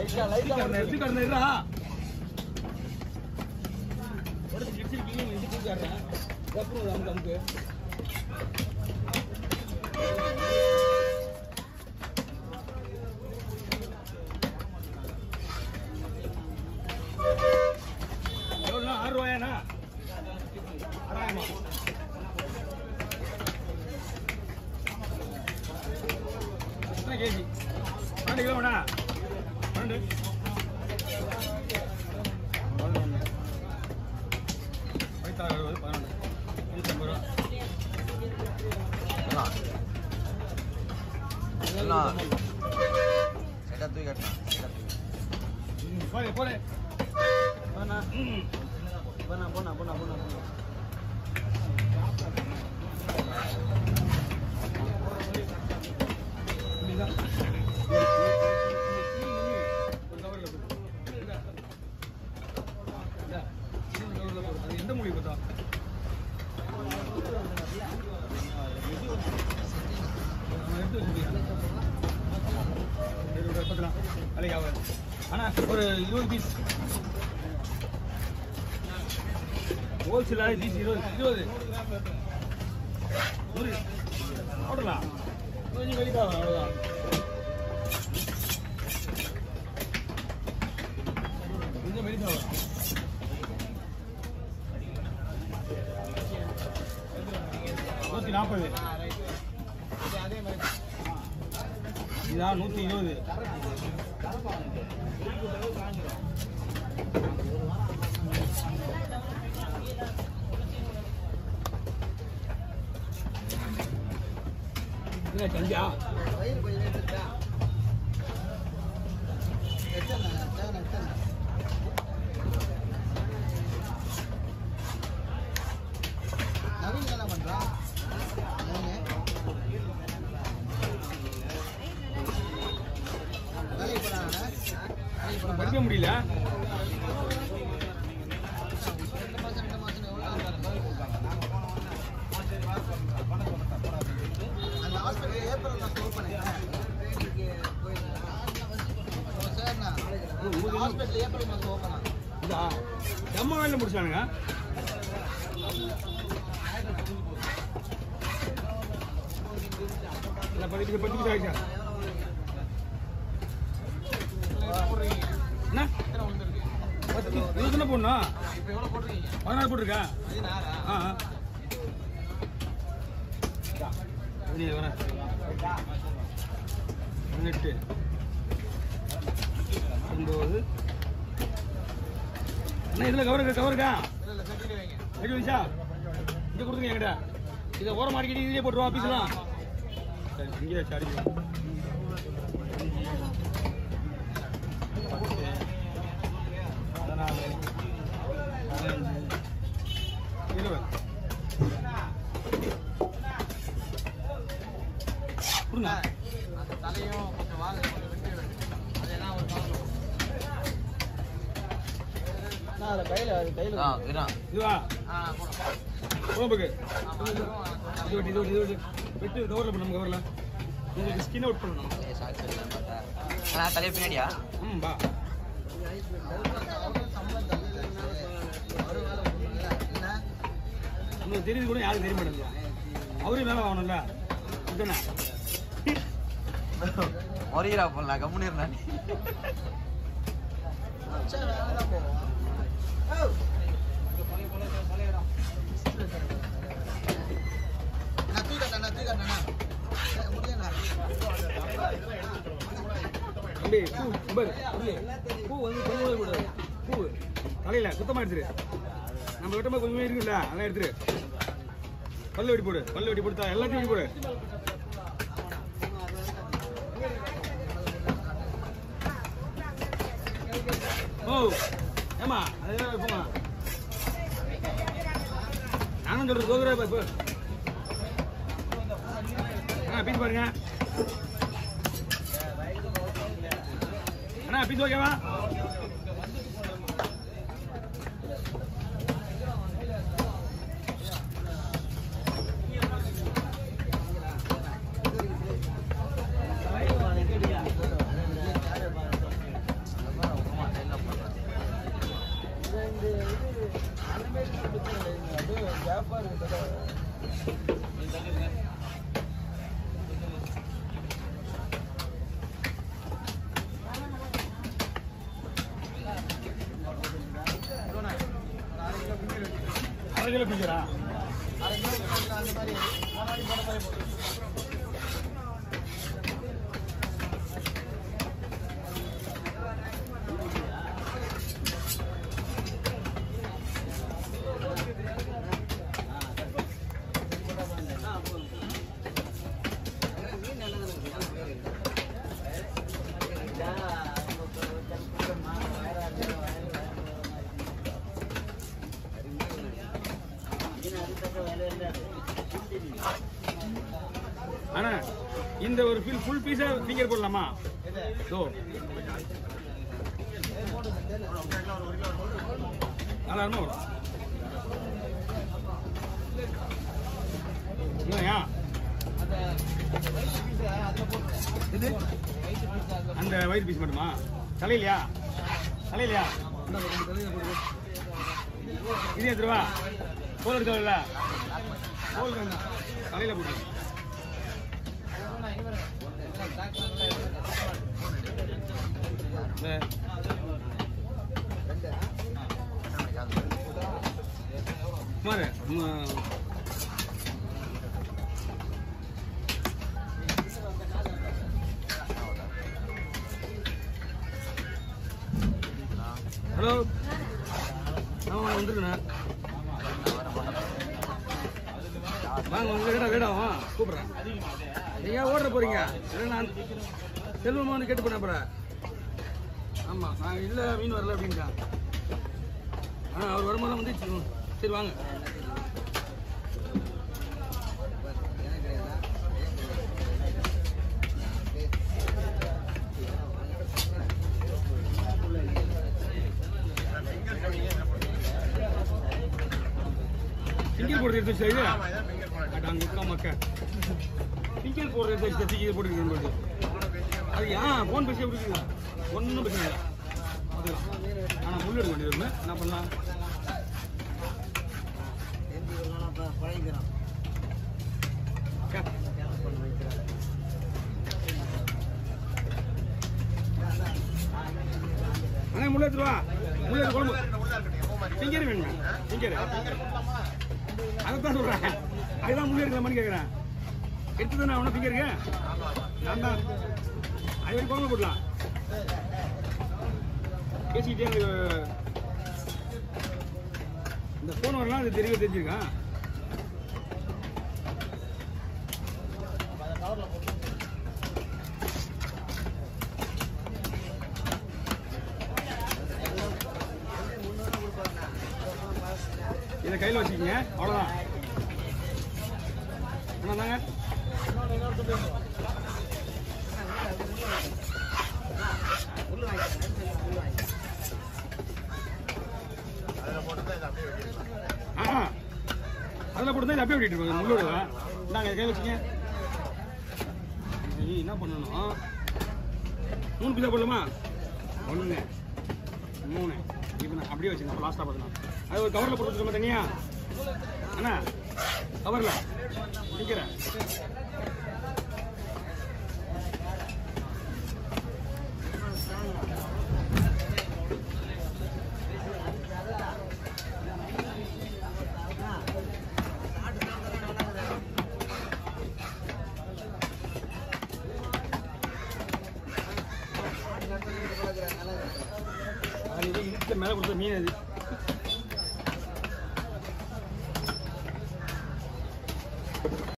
லைட்டா கடந்தா ஒருத்தர் கிடிச்சிருக்கீங்க இது கூப்பிடுறேன் அப்புறம் நமக்கு எவ்வளோண்ணா 6 ரூபாயாண்ணா 6,000 எத்தனை கேஜி 12 கிலோண்ணா 12 11 150 ரூபா போடு போடு போனா எந்த மொழி பார்த்தா ஆனா ஒரு 20 பீஸ் ஹோல்சேலா பீஸ் 20 போடலாம் கொஞ்சம் வெளியே அவ்வளோதான் கொஞ்சம் வெளியே $140 இதான் 120 சந்தியா நவீன் என்ன பண்றான் படிக்க முடியல நம்ம வேலை முடிச்சானுங்க பத்து ஆயிடுச்சா என்ன 10 போடணும் 14 போட்டிருக்கா வரேன் 18 9 அண்ணா இதில் கவருக்கா கட்டி வச்சா இங்கே கொடுத்துங்க என்கிட்ட இதை ஓரம் மாடிக்கிட்டு இதுலேயே போட்டுருவோம் ஆஃபீஸ்லாம் சரி இங்கே சாரி 14 15 20 கொடுங்க அந்த தலையும் கொஞ்சம் வாங்க விட்டு அதெல்லாம் ஒரு கையில இதுவா போகும்போது இது விட்டு டோரில் பண்ண நமக்கு வரல உங்களுக்கு ஸ்கின் அவுட் பண்ணணும் தலையை பின்னாடியா பா உங்களுக்கு தெரியுது கூட யாரும் தெரிய மாட்டேங்குது அவரும் வேலை ஆகணும்ல இதுதானே ஒரீரா போடலாம் கம்முன்னு இருந்தா பூ வந்து கொஞ்சம் கூடாது பூ தலையில சுத்தமா எடுத்துரு நம்ம விட்டமா கொஞ்சமே இருக்குல்ல அதெல்லாம் எடுத்துரு பல்லு வெட்டி போடு எல்லாத்தையும் வெட்டி போடு ஓ ஏமா அதெல்லாம் போமா நானும் சொல்றது கோகுரா இப்போ பீஸ் பாருங்க அண்ணா பீஸ் ஓகேவா 1/2 கிலோ பிடிக்கிறா அண்ணா இந்த ஒரு ஃபுல் பீஸா ஃபிங்கர் போடலாமா ஓ நல்லா இருக்கும் இல்லையா இது அந்த வயிறு பீஸ் மட்டுமா தலையிலையா இது எடுத்துருவா தோல் எடுக்கல தோல் தலையில போட்டு மாறு ஹலோ ஆமாம் வந்துருக்கண்ணா வாங்க உங்க வேடாவா கூப்பிட்றேன் நீங்கள் ஓடுற போறீங்க இல்லை நான் செல்வமா வந்து கேட்டு பண்ண போகிறேன் ஆமாம் நான் இல்லை மீன் வரல அப்படின்ட்டா அவர் வரும்போது வந்து சரி வாங்க சிங்கிள் போடுறது எடுத்து வச்சு அங்கே இருக்கா மக்கள் சிங்கிள் போடுறது எடுத்து வச்சு சிங்கிள் போட்டுருக்கேன் அது ஏன் ஃபோன் பேசி கொடுக்குறீங்களா ஒன்றும் பிரச்சனை இல்லை அதுதான் ஆனால் முள் எடுக்க வேண்டியது என்ன பண்ணலாம் அண்ணா முள்ள எடுத்துருவா முள்ள குழம்பு சிங்கர் வேணுங்க சிங்கர் அதைத்தான் சொல்கிறேன் அதுதான் முள்ள எடுக்கலாமான்னு கேட்குறேன் எடுத்து தானே அவனை ஃபிங்கருக்கு நான் தான் அது வரைக்கும் குழம்பு போடலாம் பேசிக்கிட்டே இந்த ஃபோன் வரலாம் அது தெரிஞ்சிருக்கான் இதை கையில் வச்சுக்கோங்க அவ்வளோதான் என்னதாங்க அதில் போட்டு தான் அப்படியே வெட்டிட்டு இருப்பாங்க முள்ளோட நாங்கள் கை வச்சுங்க நீ என்ன பண்ணணும் 3 பீஸா போடலாமா 1 3 இப்போ நான் அப்படியே வச்சுருந்தேன் லாஸ்ட்டாக பார்த்தேன் அது ஒரு கவரில் போட்டு வச்சுக்கோமா தனியா அண்ணா கவரில் நிற்கிறேன் மேலே கொடுத்த மீன் அது